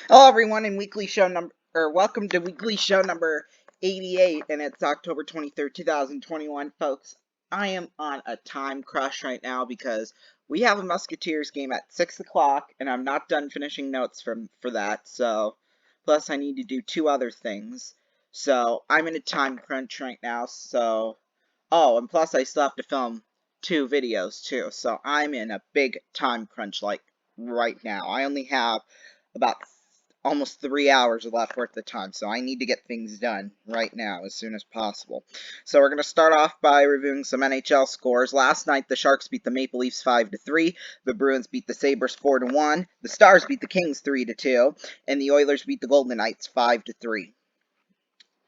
Hello, everyone, and welcome to weekly show number 88, and it's October 23rd, 2021, folks. I am on a time crush right now because we have a Musketeers game at 6 o'clock, and I'm not done finishing notes for that, so, plus I need to do two other things, so I'm in a time crunch right now, oh, and plus I still have to film two videos, too, so I'm in a big time crunch, like, right now. I only have about almost 3 hours left worth of time, so I need to get things done right now as soon as possible. So we're going to start off by reviewing some NHL scores. Last night, the Sharks beat the Maple Leafs 5-3, the Bruins beat the Sabres 4-1, the Stars beat the Kings 3-2, and the Oilers beat the Golden Knights 5-3.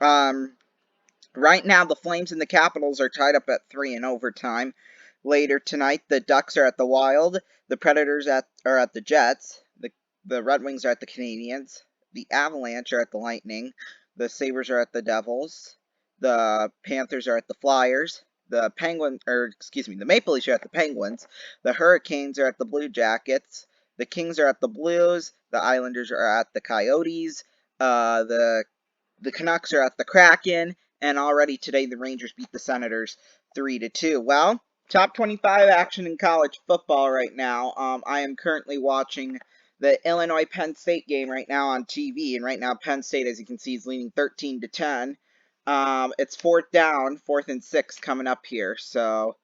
Right now, the Flames and the Capitals are tied up at 3 in overtime. Later tonight, the Ducks are at the Wild, the Predators are at the Jets, the Red Wings are at the Canadiens, the Avalanche are at the Lightning, the Sabres are at the Devils, the Panthers are at the Flyers, the Maple Leafs are at the Penguins, the Hurricanes are at the Blue Jackets, the Kings are at the Blues, the Islanders are at the Coyotes, the Canucks are at the Kraken, and already today the Rangers beat the Senators 3-2. Well, top 25 action in college football right now. I am currently watching the Illinois-Penn State game right now on TV, and right now Penn State, as you can see, is leading 13-10. It's fourth down, 4th and 6 coming up here, so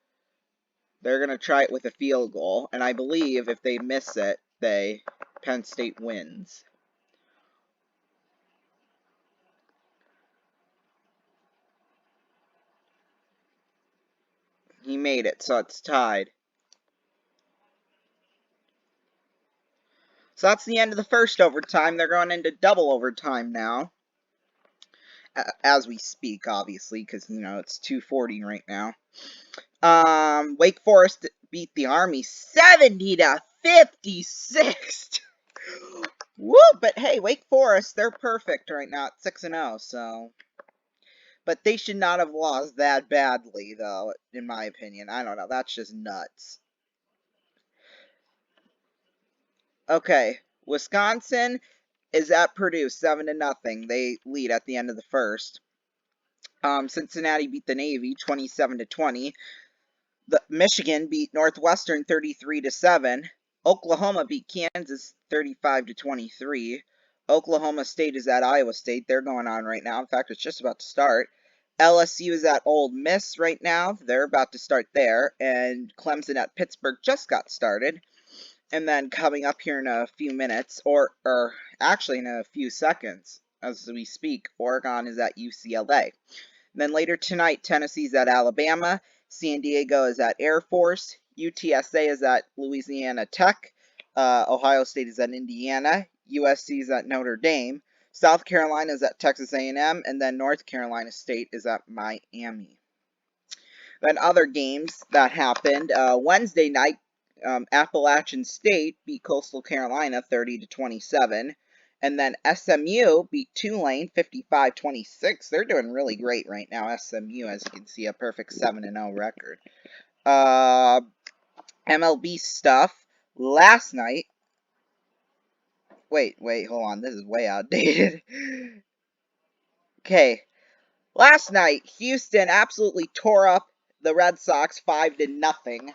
they're going to try it with a field goal, and I believe if they miss it, Penn State wins. He made it, so it's tied. So that's the end of the first overtime. They're going into double overtime now. As we speak, obviously, because, it's 2:40 right now. Wake Forest beat the Army 70-56. Woo! But hey, Wake Forest, they're perfect right now at 6-0, so. But they should not have lost that badly, though, in my opinion. I don't know. That's just nuts. Okay, Wisconsin is at Purdue 7-0. They lead at the end of the first. Cincinnati beat the Navy 27-20. Michigan beat Northwestern 33-7. Oklahoma beat Kansas 35-23. Oklahoma State is at Iowa State. They're going on right now. In fact, it's just about to start. LSU is at Ole Miss right now. They're about to start there. And Clemson at Pittsburgh just got started. And then coming up here in a few minutes, or actually in a few seconds as we speak, Oregon is at UCLA. Then later tonight, Tennessee's at Alabama, San Diego is at Air Force, UTSA is at Louisiana Tech, Ohio State is at Indiana, USC is at Notre Dame, South Carolina is at Texas A&M, and then North Carolina State is at Miami. Then other games that happened, Wednesday night, Appalachian State beat Coastal Carolina 30-27. And then SMU beat Tulane 55-26. They're doing really great right now. SMU, as you can see, a perfect 7-0 record. MLB stuff. Last night. Wait, hold on. This is way outdated. Okay. Last night, Houston absolutely tore up the Red Sox 5-0.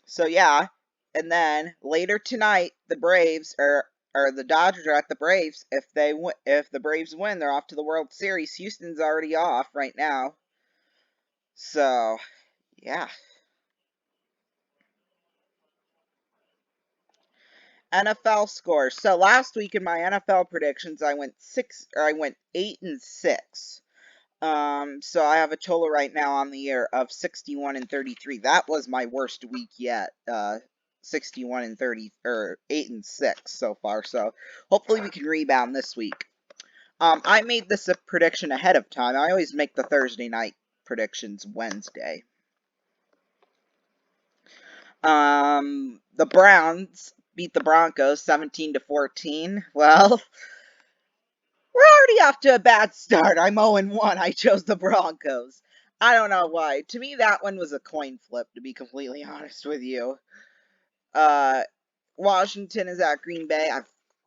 So yeah, and then later tonight, the Braves or the Dodgers are at the Braves. If the Braves win, they're off to the World Series. Houston's already off right now. So, yeah. NFL scores. So last week in my NFL predictions, I went 8-6. So I have a total right now on the year of 61-33. That was my worst week yet. 61-30 or 8-6 so far. So hopefully we can rebound this week. I made this a prediction ahead of time. I always make the Thursday night predictions Wednesday. The Browns beat the Broncos 17-14. Well, we're already off to a bad start. I'm 0-1. I chose the Broncos. I don't know why. To me, that one was a coin flip, to be completely honest with you. Washington is at Green Bay.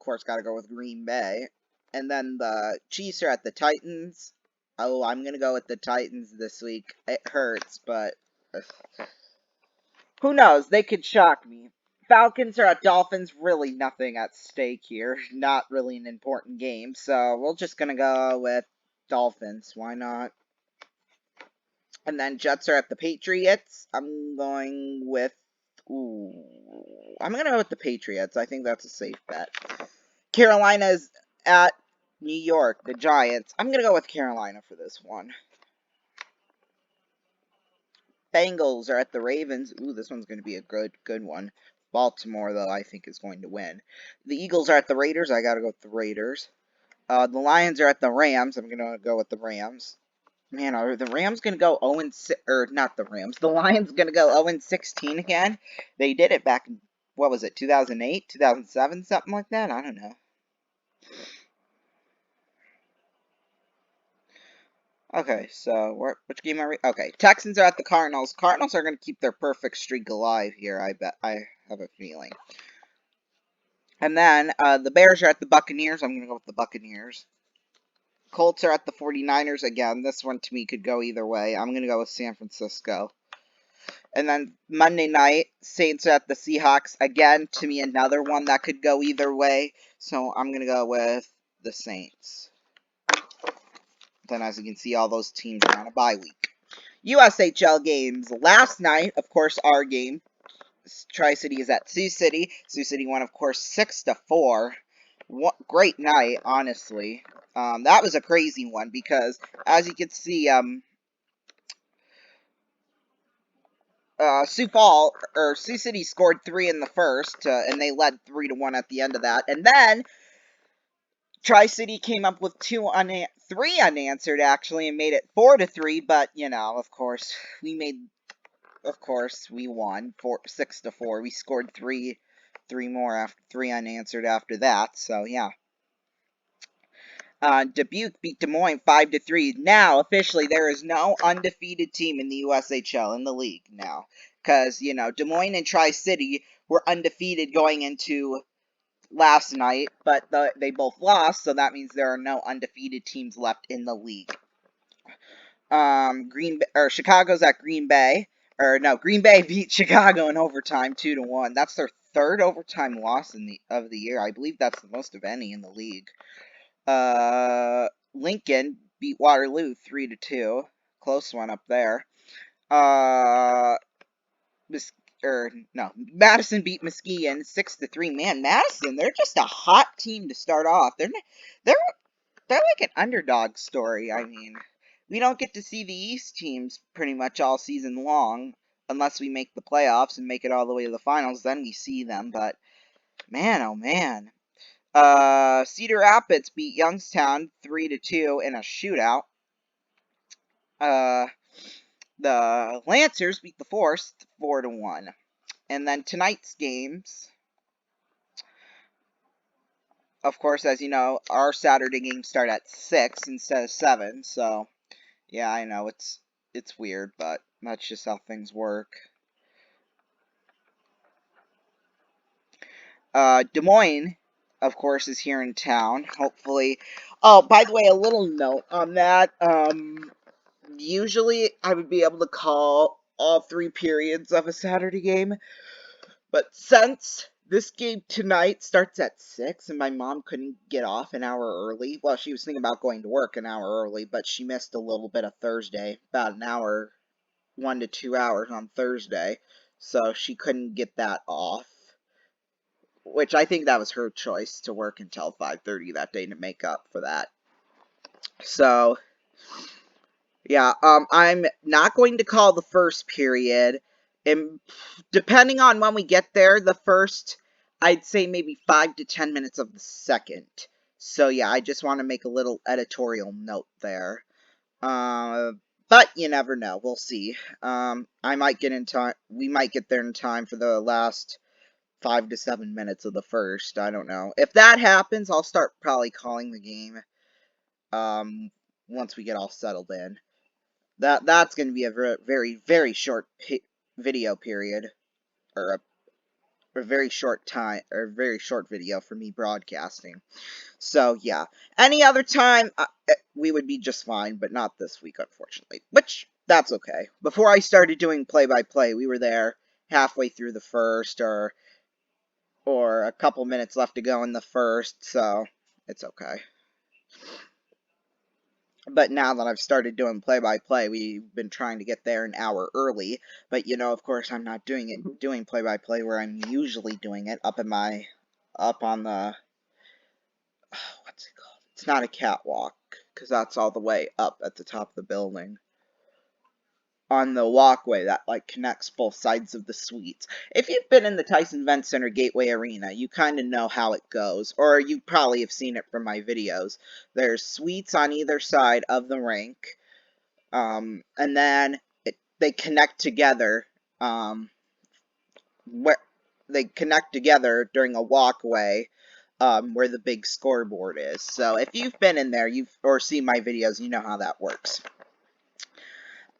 course, got to go with Green Bay. And then the Chiefs are at the Titans. Oh, I'm going to go with the Titans this week. It hurts, but who knows? They could shock me. Falcons are at Dolphins. Really nothing at stake here. Not really an important game. So we're just going to go with Dolphins. Why not? And then Jets are at the Patriots. I'm going with... Ooh, I'm going to go with the Patriots. I think that's a safe bet. Carolina's at New York, the Giants. I'm going to go with Carolina for this one. Bengals are at the Ravens. Ooh, this one's going to be a good one. Baltimore, though, I think is going to win. The Eagles are at the Raiders. I got to go with the Raiders. The Lions are at the Rams. I'm going to go with the Rams. Man, are the Rams going to go 0-6, or not the Rams, the Lions going to go 0-16 again? They did it back in, what was it, 2008, 2007, something like that? I don't know. Okay, so which game are we? Okay, Texans are at the Cardinals. Cardinals are going to keep their perfect streak alive here, I bet. I have a feeling. And then the Bears are at the Buccaneers. I'm going to go with the Buccaneers. Colts are at the 49ers again. This one to me could go either way. I'm going to go with San Francisco. And then Monday night, Saints are at the Seahawks. Again, to me, another one that could go either way. So I'm going to go with the Saints. Then, as you can see, all those teams are on a bye week. USHL games. Last night, of course, our game. Tri-City is at Sioux City. Sioux City won, of course, 6-4. What great night, honestly. That was a crazy one because, as you can see, Sioux City scored 3 in the first, and they led 3-1 at the end of that. And then Tri-City came up with 3 unanswered actually, and made it 4-3. But of course, we won 6-4. We scored three more after 3 unanswered after that. So yeah. Dubuque beat Des Moines 5-3. Now, officially, there is no undefeated team in the USHL in the league now. Because, Des Moines and Tri-City were undefeated going into last night, but they both lost, so that means there are no undefeated teams left in the league. Chicago's at Green Bay. Green Bay beat Chicago in overtime 2-1. That's their 3rd overtime loss of the year. I believe that's the most of any in the league. Lincoln beat Waterloo 3-2. Close one up there. Madison beat Muskegon 6-3. Man, Madison, they're just a hot team to start off. They're like an underdog story. I mean, we don't get to see the East teams pretty much all season long unless we make the playoffs and make it all the way to the finals. Then we see them. But man, oh man. Cedar Rapids beat Youngstown 3-2 in a shootout. The Lancers beat the Force 4-1. And then tonight's games, of course, as you know, our Saturday games start at 6 instead of 7. So, yeah, I know it's weird, but that's just how things work. Des Moines, of course, is here in town. Hopefully. Oh, by the way, a little note on that. Usually I would be able to call all 3 periods of a Saturday game, but since this game tonight starts at 6 and my mom couldn't get off an hour early, well, she was thinking about going to work an hour early, but she missed a little bit of Thursday, about an hour, 1 to 2 hours on Thursday, so she couldn't get that off, which I think that was her choice to work until 5:30 that day to make up for that. So, yeah, I'm not going to call the first period, and depending on when we get there, the first, I'd say maybe 5 to 10 minutes of the second. So yeah, I just want to make a little editorial note there. But you never know. We'll see. I might get in time. We might get there in time for the last 5 to 7 minutes of the first. I don't know. If that happens, I'll start probably calling the game. Once we get all settled in. That's going to be a very, very short video period, or a very short time, or very short video for me broadcasting. So yeah, any other time we would be just fine, but not this week, unfortunately. Which that's okay. Before I started doing play-by-play, we were there halfway through the first, or a couple minutes left to go in the first, so it's okay. But now that I've started doing play-by-play, we've been trying to get there an hour early. But of course, I'm not doing play-by-play where I'm usually doing it up on the what's it called? It's not a catwalk because that's all the way up at the top of the building. On the walkway that connects both sides of the suites. If you've been in the Tyson Vent Center Gateway Arena, you kind of know how it goes, or you probably have seen it from my videos. There's suites on either side of the rink, and then they connect together. Where they connect together during a walkway, where the big scoreboard is. So if you've been in there, or seen my videos, you know how that works.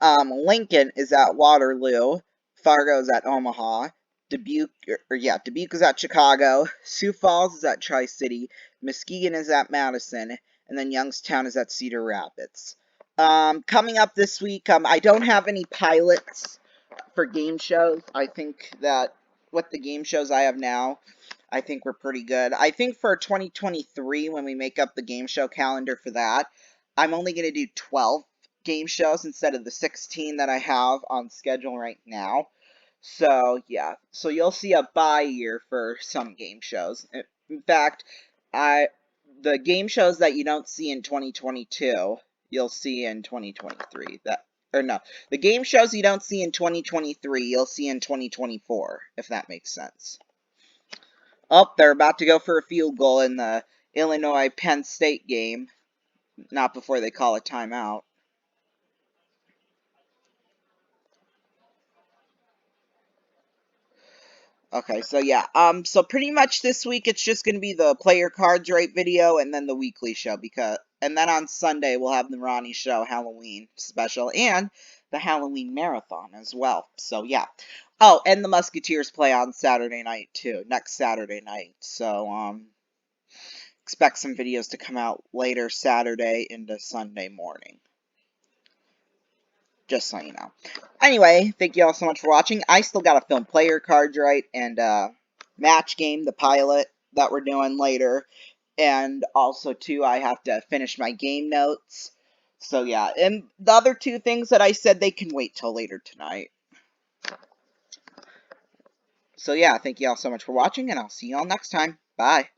Lincoln is at Waterloo, Fargo's at Omaha, Dubuque is at Chicago, Sioux Falls is at Tri-City, Muskegon is at Madison, and then Youngstown is at Cedar Rapids. Coming up this week, I don't have any pilots for game shows. I think that with the game shows I have now, I think we're pretty good. I think for 2023, when we make up the game show calendar for that, I'm only going to do 12 game shows instead of the 16 that I have on schedule right now. So, yeah. So you'll see a bye year for some game shows. In fact, the game shows that you don't see in 2022, you'll see in 2023. The game shows you don't see in 2023, you'll see in 2024, if that makes sense. Oh, they're about to go for a field goal in the Illinois-Penn State game. Not before they call a timeout. Okay, so yeah, so pretty much this week it's just gonna be the player cards right video and then the weekly show and then on Sunday we'll have the Ronnie Show Halloween special and the Halloween marathon as well. So yeah. Oh, and the Musketeers play on Saturday night too, next Saturday night. So expect some videos to come out later Saturday into Sunday morning. Just so you know. Anyway, thank you all so much for watching. I still got to film player cards right and match game, the pilot that we're doing later. And also, too, I have to finish my game notes. So, yeah. And the other two things that I said, they can wait till later tonight. So, yeah, thank you all so much for watching, and I'll see you all next time. Bye.